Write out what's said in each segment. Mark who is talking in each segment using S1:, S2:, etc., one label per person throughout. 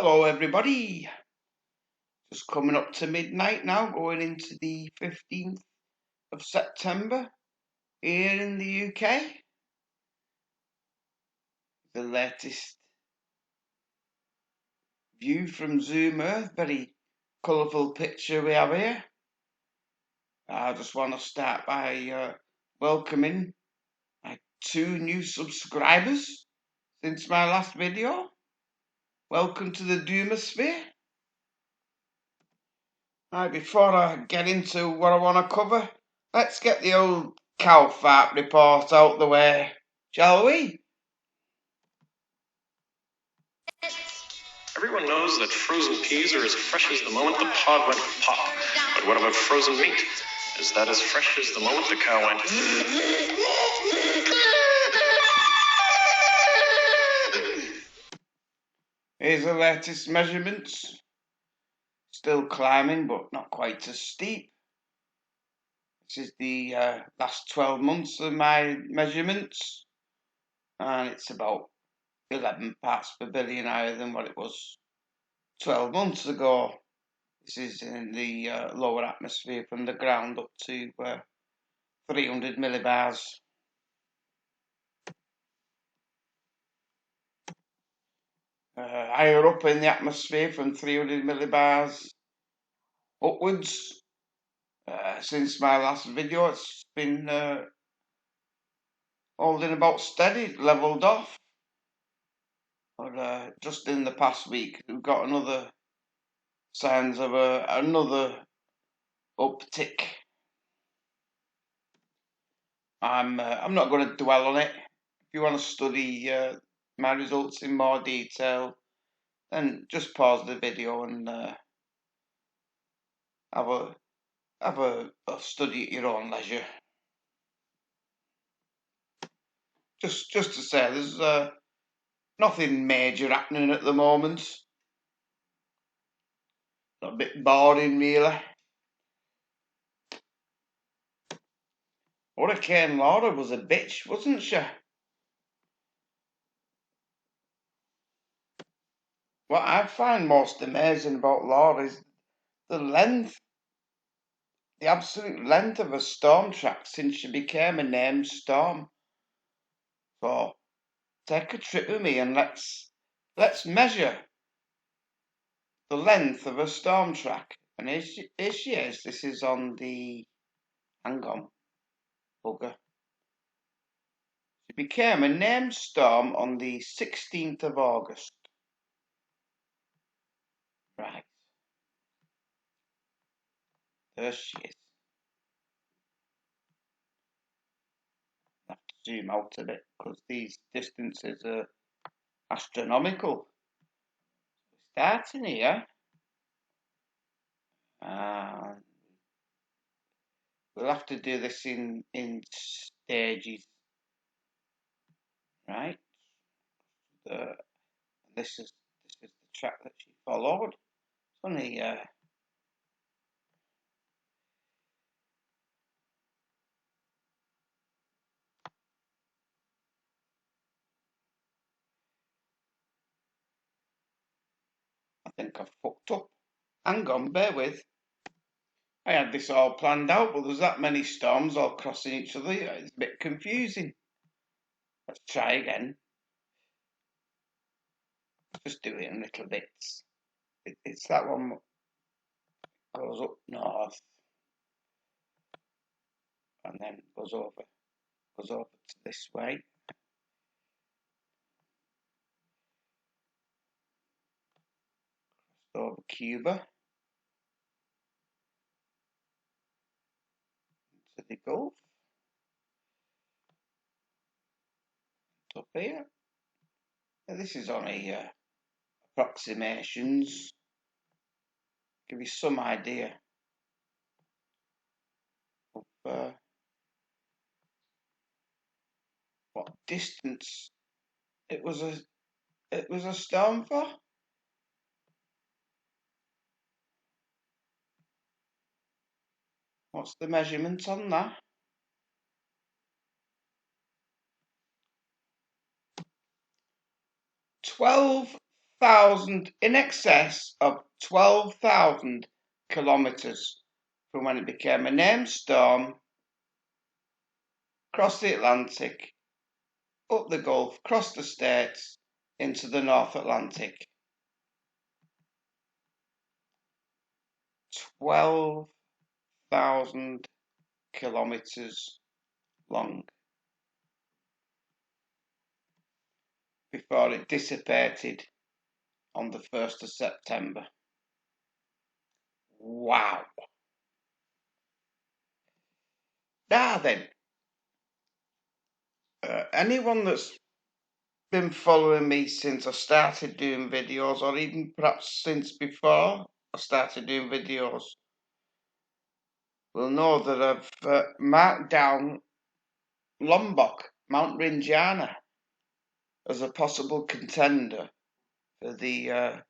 S1: Hello everybody, just coming up to midnight now, going into the 15th of September here in the UK. The latest view from Zoom Earth, very colourful picture we have here. I just want to start by welcoming my 2 new subscribers since my last video. Welcome to the Doomosphere. Right, before I get into what I want to cover, let's get the old cow fart report out the way, shall we?
S2: Everyone knows that frozen peas are as fresh as the moment the pod went pop. But what about frozen meat? Is that as fresh as the moment the cow went?
S1: Here's the latest measurements. Still climbing, but not quite as steep. This is the last 12 months of my measurements, and it's about 11 parts per billion higher than what it was 12 months ago. This is in the lower atmosphere from the ground up to 300 millibars. Higher up in the atmosphere from 300 millibars upwards. Since my last video, it's been holding about steady, leveled off. But just in the past week, we've got another signs of another uptick. I'm not going to dwell on it. If you want to study my results in more detail, then just pause the video and have a study at your own leisure. Just to say, there's nothing major happening at the moment. A bit boring, really. Hurricane Laura was a bitch, wasn't she? What I find most amazing about Laura is the length, the absolute length of a storm track since she became a named storm. So take a trip with me and let's measure the length of a storm track. And here she is. This is on the, hang on, bugger. She became a named storm on the 16th of August. Right. There she is. I have to zoom out a bit because these distances are astronomical. Starting here. We'll have to do this in stages. Right. This is the track that she followed. It's only I think I've fucked up. Hang on, bear with. I had this all planned out, but there's that many storms all crossing each other. It's a bit confusing. Let's try again. Just do it in little bits. It's that one goes up north and then goes over to this way. Over Cuba. To the Gulf. Up here. Now, this is only approximations. Give you some idea of what distance it was a storm for. What's the measurement on that? 12,000, in excess of 12,000 kilometres from when it became a named storm, across the Atlantic, up the Gulf, across the States, into the North Atlantic. 12,000 kilometres long before it dissipated on the 1st of September. Wow. Now then, anyone that's been following me since I started doing videos, or even perhaps since before I started doing videos, will know that I've marked down Lombok, Mount Rinjani, as a possible contender for the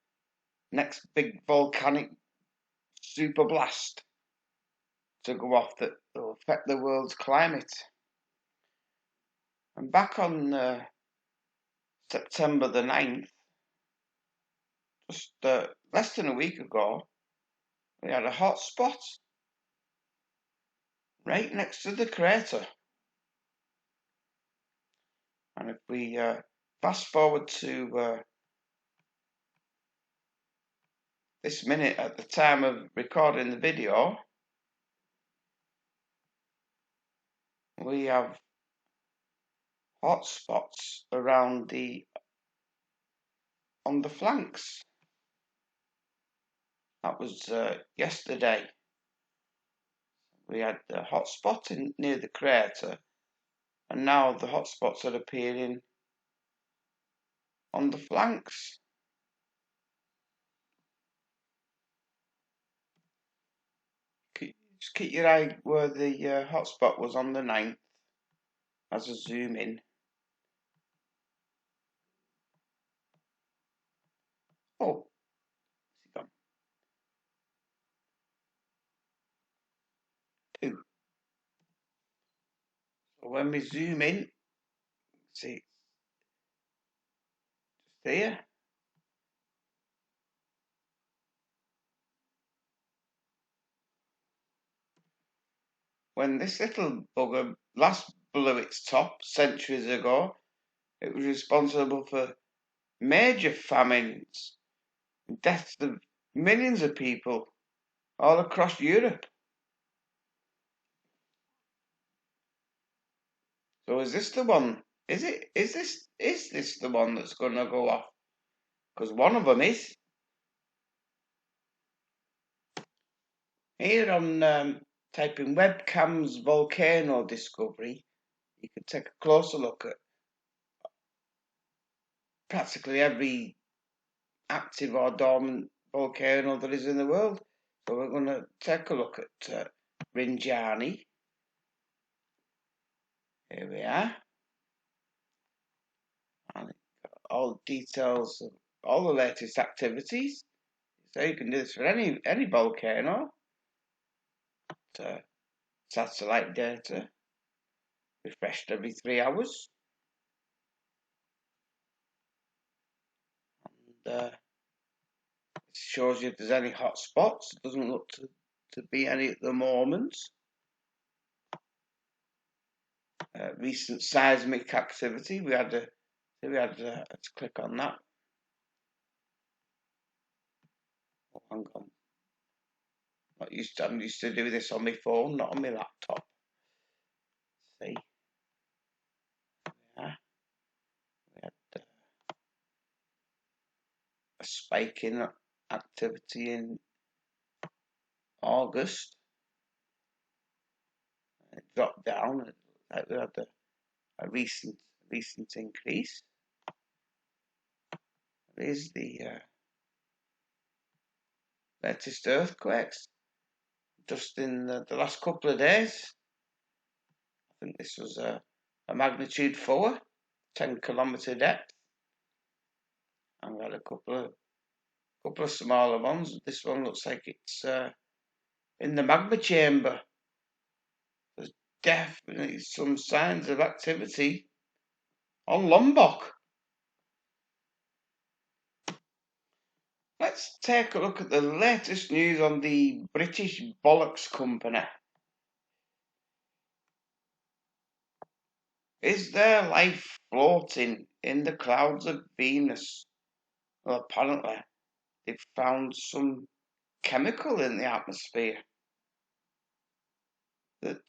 S1: next big volcanic superblast to go off that will affect the world's climate. And back on September the 9th, just less than a week ago, we had a hot spot right next to the crater. And if we fast forward to this minute at the time of recording the video, we have hot spots around on the flanks. That was yesterday. We had the hot spot near the crater, and now the hot spots are appearing on the flanks. Just keep your eye where the hot spot was on the 9th as I zoom in. Oh, it's gone. 2. So when we zoom in, see, just here. When this little bugger last blew its top centuries ago, it was responsible for major famines, deaths of millions of people all across Europe. So is this the one? Is this the one that's going to go off? Because one of them is. Here on typing webcams volcano discovery, you can take a closer look at practically every active or dormant volcano there is in the world. So we're going to take a look at Rinjani. Here we are. And all details of all the latest activities. So you can do this for any volcano. Satellite data refreshed every 3 hours. And it shows you if there's any hot spots. It doesn't look to be any at the moment. Recent seismic activity. Let's click on that. Oh, hang on. I'm used to doing this on my phone, not on my laptop. Let's see. Yeah. We had a spike in activity in August. It dropped down. Like we had a recent increase. There's the latest earthquakes just in the last couple of days. I think this was a magnitude 4, 10-kilometre depth, and we had a couple of smaller ones. This one looks like it's in the magma chamber. There's definitely some signs of activity on Lombok. Let's take a look at the latest news on the British Bollocks Company. Is there life floating in the clouds of Venus? Well, apparently they've found some chemical in the atmosphere that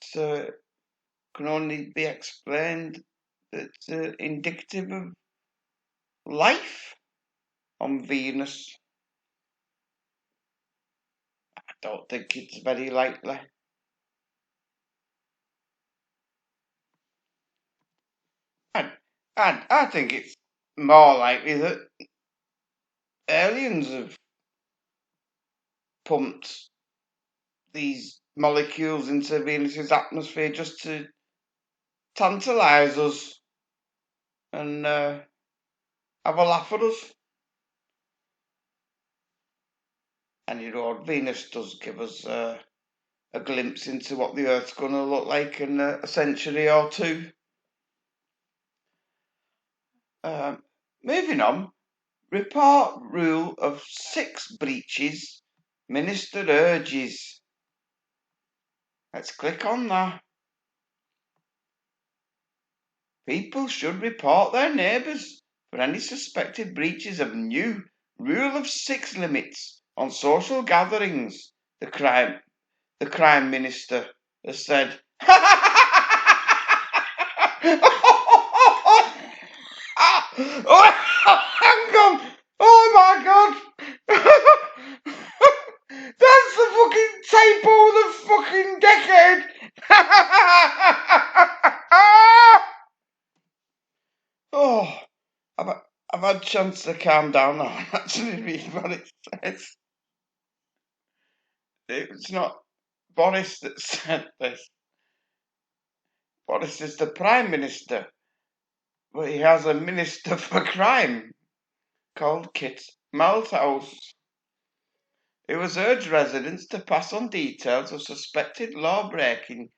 S1: can only be explained that's indicative of life on Venus. I don't think it's very likely. I think it's more likely that aliens have pumped these molecules into Venus's atmosphere just to tantalise us and have a laugh at us. And Venus does give us a glimpse into what the Earth's going to look like in a century or two. Moving on, report rule of 6 breaches, Minister urges. Let's click on that. People should report their neighbours for any suspected breaches of new rule of 6 limits on social gatherings, the crime minister has said. Oh, hang on! Oh my god! That's the fucking typo of the fucking decade! Oh, I've had a chance to calm down now and actually read what it says. It's not Boris that said this. Boris is the Prime Minister, but he has a Minister for Crime called Kit Malthouse. It was urged residents to pass on details of suspected law breaking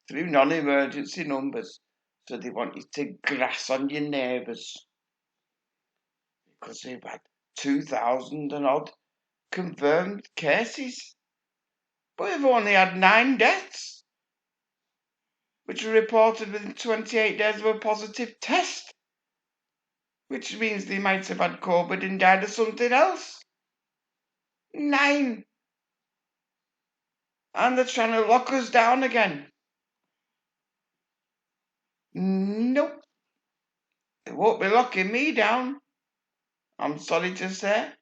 S1: through non-emergency numbers. So they want you to grass on your neighbours. Because they've had 2,000 and odd confirmed cases. But we've only had 9 deaths, which were reported within 28 days of a positive test. Which means they might have had COVID and died of something else. 9! And they're trying to lock us down again. Nope. They won't be locking me down. I'm sorry to say.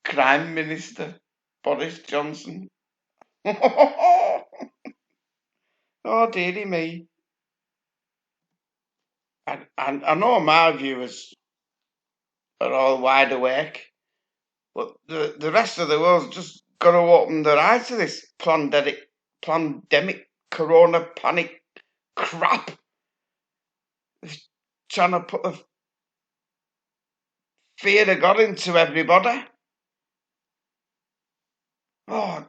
S1: Crime Minister Boris Johnson. Oh, dearie me. I know my viewers are all wide awake, but the rest of the world's just got to open their eyes to this pandemic corona panic crap. It's trying to put the fear of God into everybody. Oh,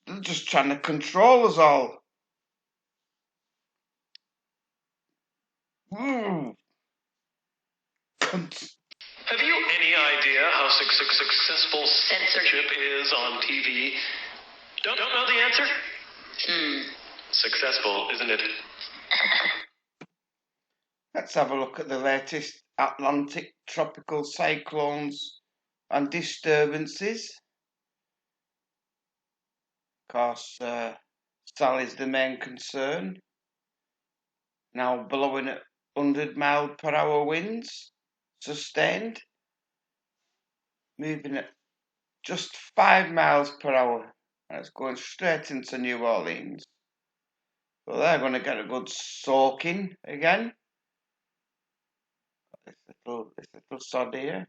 S1: they're just trying to control us all. Cunt.
S2: Have you any idea how successful censorship is on TV? Don't know the answer? Successful, isn't it?
S1: Let's have a look at the latest Atlantic tropical cyclones and disturbances. Of course, Sally's the main concern. Now blowing at 100-mile-per-hour winds, sustained, moving at just 5 miles per hour, and it's going straight into New Orleans. So they're going to get a good soaking again. This little sod here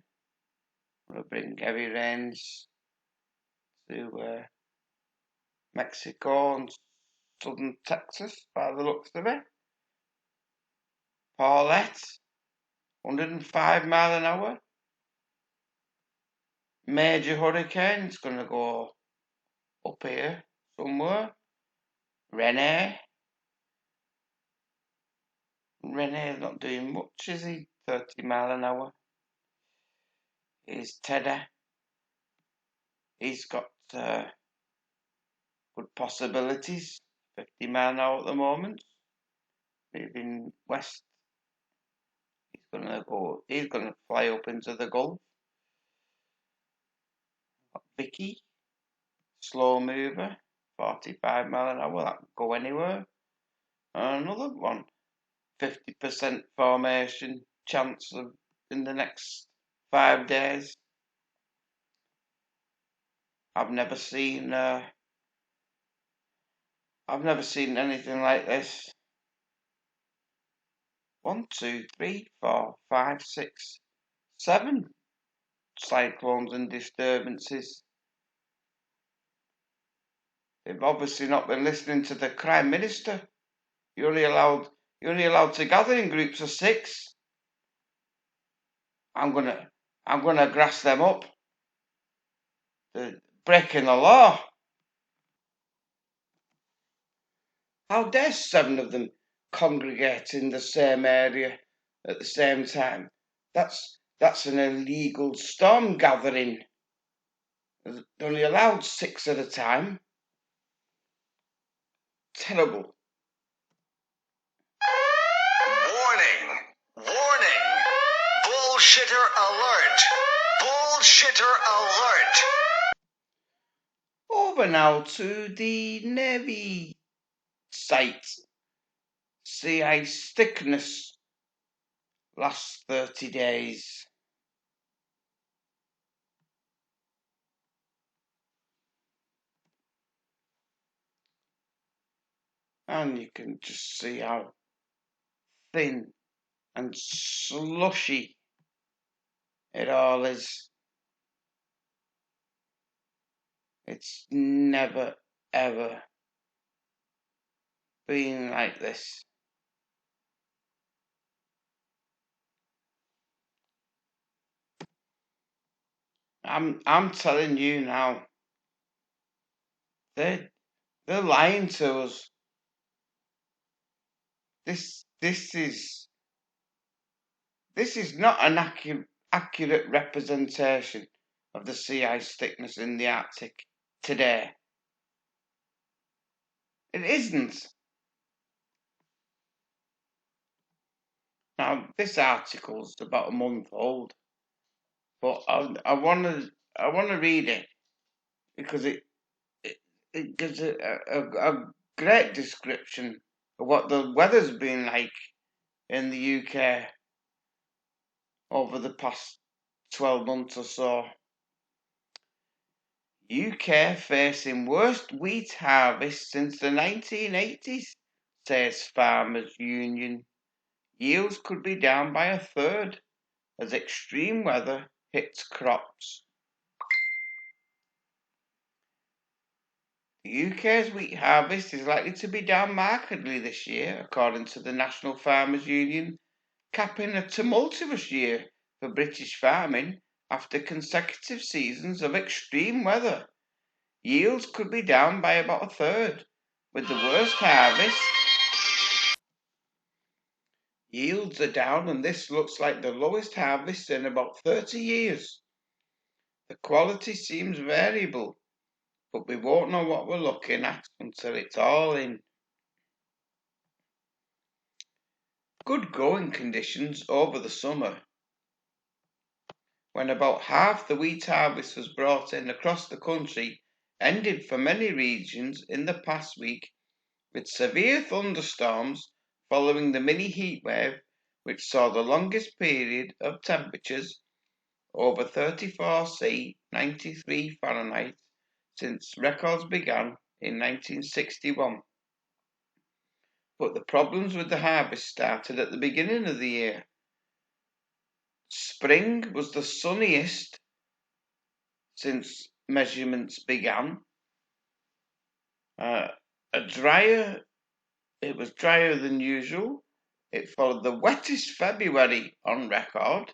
S1: will bring heavy rains to Mexico and southern Texas by the looks of it. Paulette, 105 mile an hour. Major hurricane, it's going to go up here somewhere. Renee's not doing much, is he? 30 mile an hour. Here's Teddy, He's got good possibilities. 50 mile an hour at the moment. Moving west. He's gonna fly up into the Gulf. Vicky, slow mover, 45 mile an hour, that can go anywhere. And another one, 50% formation chance of in the next 5 days. I've never seen anything like this. 1, 2, 3, 4, 5, 6, 7 cyclones and disturbances. They've obviously not been listening to the Prime Minister. You're only allowed to gather in groups of 6. I'm gonna grass them up. They're breaking the law. How dare 7 of them congregate in the same area at the same time? That's an illegal storm gathering. They're only allowed 6 at a time. Terrible.
S2: Warning! Warning! Bullshitter alert! Bullshitter alert!
S1: Over now to the Navy site. Sea ice thickness last 30 days. And you can just see how thin and slushy it all is. It's never ever been like this. I'm telling you now, they're lying to us. This is not an accurate representation of the sea ice thickness in the Arctic today. It isn't. Now this article's about a month old, but I want to read it because it gives a great description of what the weather's been like in the UK over the past 12 months or so. UK facing worst wheat harvest since the 1980s, says Farmers Union. Yields could be down by a third as extreme weather hits crops. The UK's wheat harvest is likely to be down markedly this year, according to the National Farmers Union, capping a tumultuous year for British farming after consecutive seasons of extreme weather. Yields could be down by about a third, with the worst harvest. Yields are down, and this looks like the lowest harvest in about 30 years. The quality seems variable, but we won't know what we're looking at until it's all in. Good growing conditions over the summer, when about half the wheat harvest was brought in across the country, ended for many regions in the past week with severe thunderstorms following the mini heatwave, which saw the longest period of temperatures over 34°C, 93 Fahrenheit, since records began in 1961. But the problems with the harvest started at the beginning of the year. Spring was the sunniest since measurements began. It was drier than usual. It followed the wettest February on record.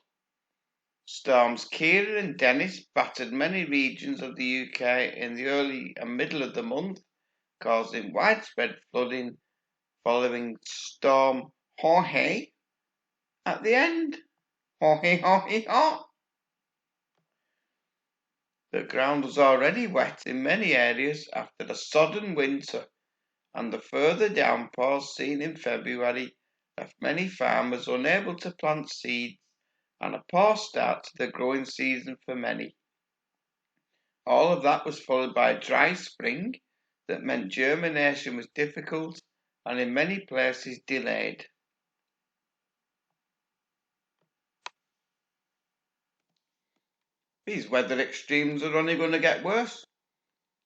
S1: Storms Kira and Dennis battered many regions of the UK in the early and middle of the month, causing widespread flooding following Storm Jorge at the end. Jorge, Jorge, Jorge. The ground was already wet in many areas after the sodden winter, and the further downpours seen in February left many farmers unable to plant seeds and a poor start to the growing season for many. All of that was followed by a dry spring that meant germination was difficult and in many places delayed. These weather extremes are only going to get worse.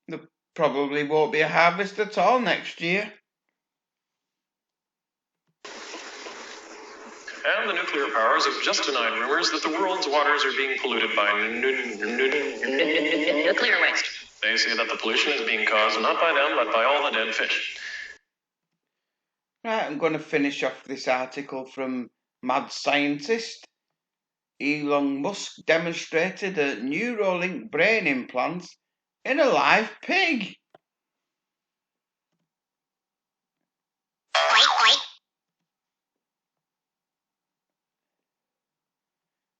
S1: There probably won't be a harvest at all next year.
S2: And the nuclear powers have just denied rumors that the world's waters are being polluted by nuclear waste. They say that the pollution is being caused not by them, but by all the dead fish.
S1: Right, I'm going to finish off this article from Mad Scientist. Elon Musk demonstrated a Neuralink brain implant in a live pig.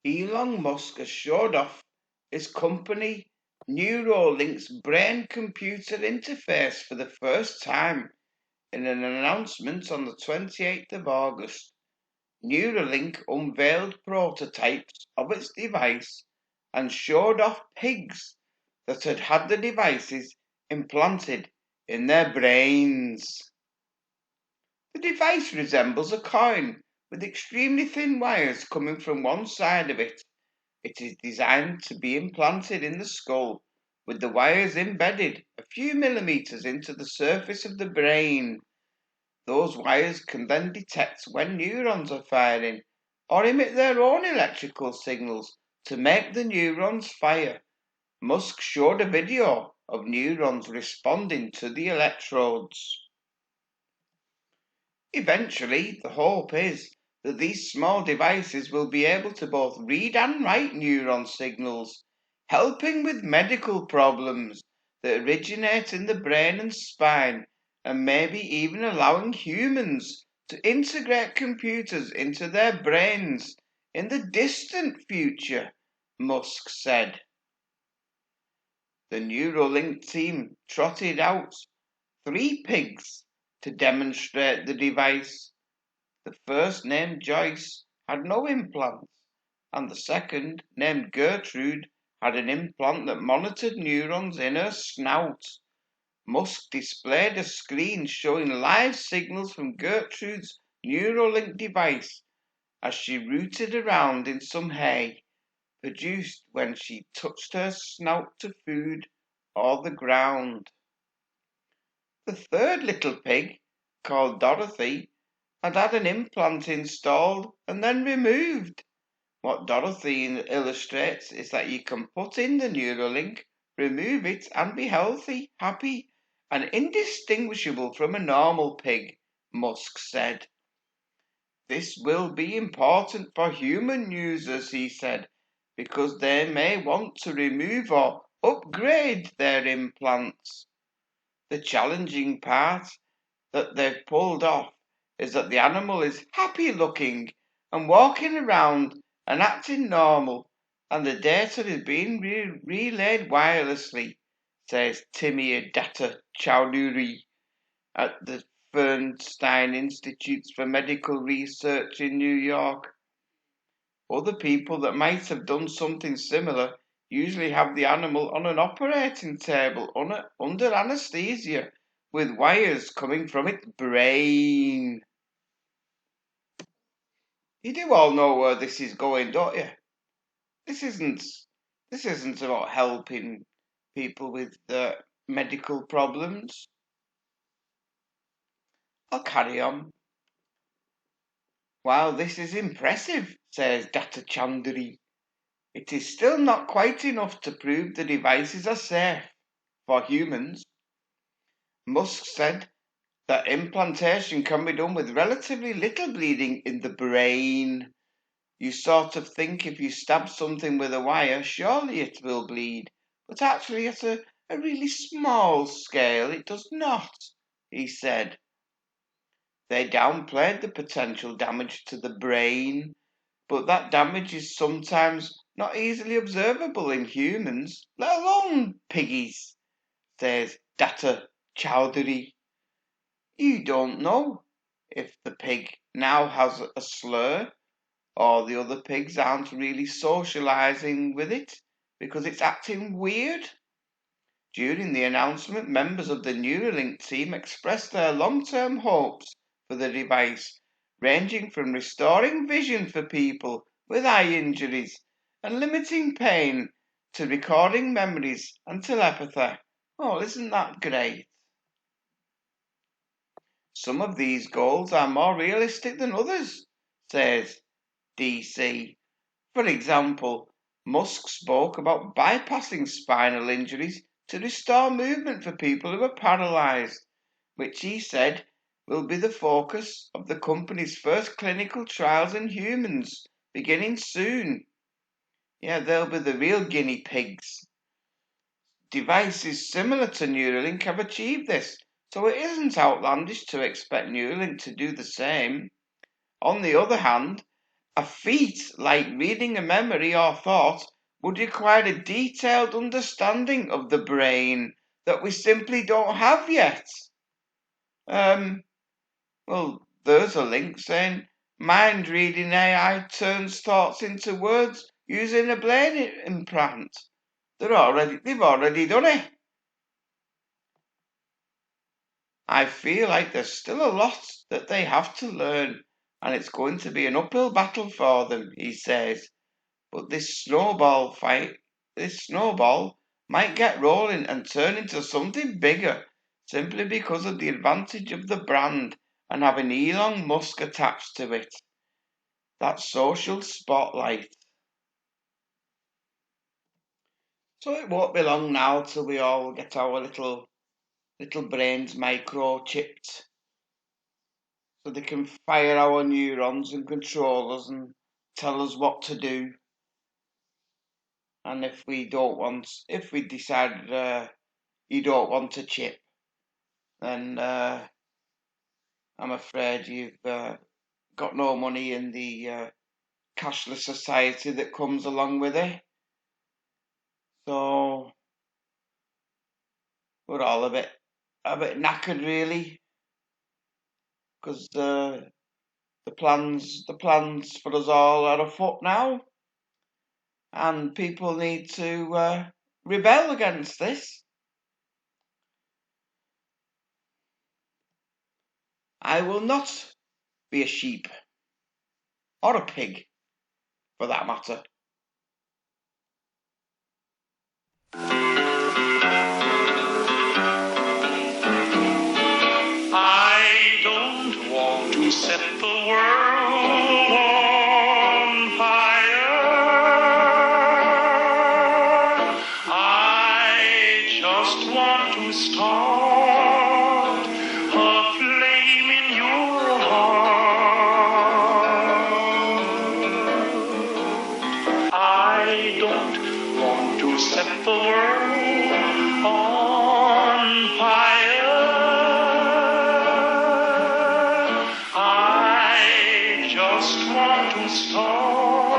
S1: Elon Musk has showed off his company Neuralink's brain-computer interface for the first time in an announcement on the 28th of August. Neuralink unveiled prototypes of its device and showed off pigs that had had the devices implanted in their brains. The device resembles a coin with extremely thin wires coming from one side of it. It is designed to be implanted in the skull, with the wires embedded a few millimeters into the surface of the brain. Those wires can then detect when neurons are firing or emit their own electrical signals to make the neurons fire. Musk showed a video of neurons responding to the electrodes. Eventually, the hope is that these small devices will be able to both read and write neuron signals, helping with medical problems that originate in the brain and spine, and maybe even allowing humans to integrate computers into their brains in the distant future, Musk said. The Neuralink team trotted out 3 pigs to demonstrate the device. The first, named Joyce, had no implants, and the second, named Gertrude, had an implant that monitored neurons in her snout. Musk displayed a screen showing live signals from Gertrude's Neuralink device as she rooted around in some hay, produced when she touched her snout to food or the ground. The third little pig, called Dorothy, had had an implant installed and then removed. What Dorothy illustrates is that you can put in the Neuralink, remove it, and be healthy, happy, and indistinguishable from a normal pig, Musk said. This will be important for human users, he said, because they may want to remove or upgrade their implants. The challenging part that they've pulled off is that the animal is happy looking and walking around and acting normal, and the data is being relayed wirelessly, says Timmy Datta Chowdhury at the Feinstein Institutes for Medical Research in New York. Other people that might have done something similar usually have the animal on an operating table under anesthesia with wires coming from its brain. You do all know where this is going, don't you? This isn't about helping people with medical problems. I'll carry on. While this is impressive, says Data Chandri, it is still not quite enough to prove the devices are safe for humans. Musk said that implantation can be done with relatively little bleeding in the brain. You sort of think if you stab something with a wire, surely it will bleed. But actually, at a really small scale, it does not, he said. They downplayed the potential damage to the brain, but that damage is sometimes not easily observable in humans, let alone piggies, says Data Chowdhury. You don't know if the pig now has a slur or the other pigs aren't really socializing with it because it's acting weird. During the announcement, members of the Neuralink team expressed their long-term hopes for the device, ranging from restoring vision for people with eye injuries and limiting pain to recording memories and telepathy. Oh, isn't that great? Some of these goals are more realistic than others, says DC. For example, Musk spoke about bypassing spinal injuries to restore movement for people who are paralysed, which he said will be the focus of the company's first clinical trials in humans, beginning soon. Yeah, they'll be the real guinea pigs. Devices similar to Neuralink have achieved this, so it isn't outlandish to expect Neuralink to do the same. On the other hand, a feat like reading a memory or thought would require a detailed understanding of the brain that we simply don't have yet. Well, there's a link saying mind reading AI turns thoughts into words using a brain implant. They've already done it. I feel like there's still a lot that they have to learn, and it's going to be an uphill battle for them, he says. But this snowball might get rolling and turn into something bigger simply because of the advantage of the brand and having Elon Musk attached to it. That social spotlight. So it won't be long now till we all get our little brains microchipped so they can fire our neurons and control us and tell us what to do. And if we decide you don't want a chip, then I'm afraid you've got no money in the cashless society that comes along with it. So we're all a bit knackered, really, because the plans for us all are afoot now, and people need to rebel against this. I will not be a sheep or a pig, for that matter.
S2: I don't want to set the world on fire. I just want to start a flame in your heart. I don't want to set the world on fire. I just want to start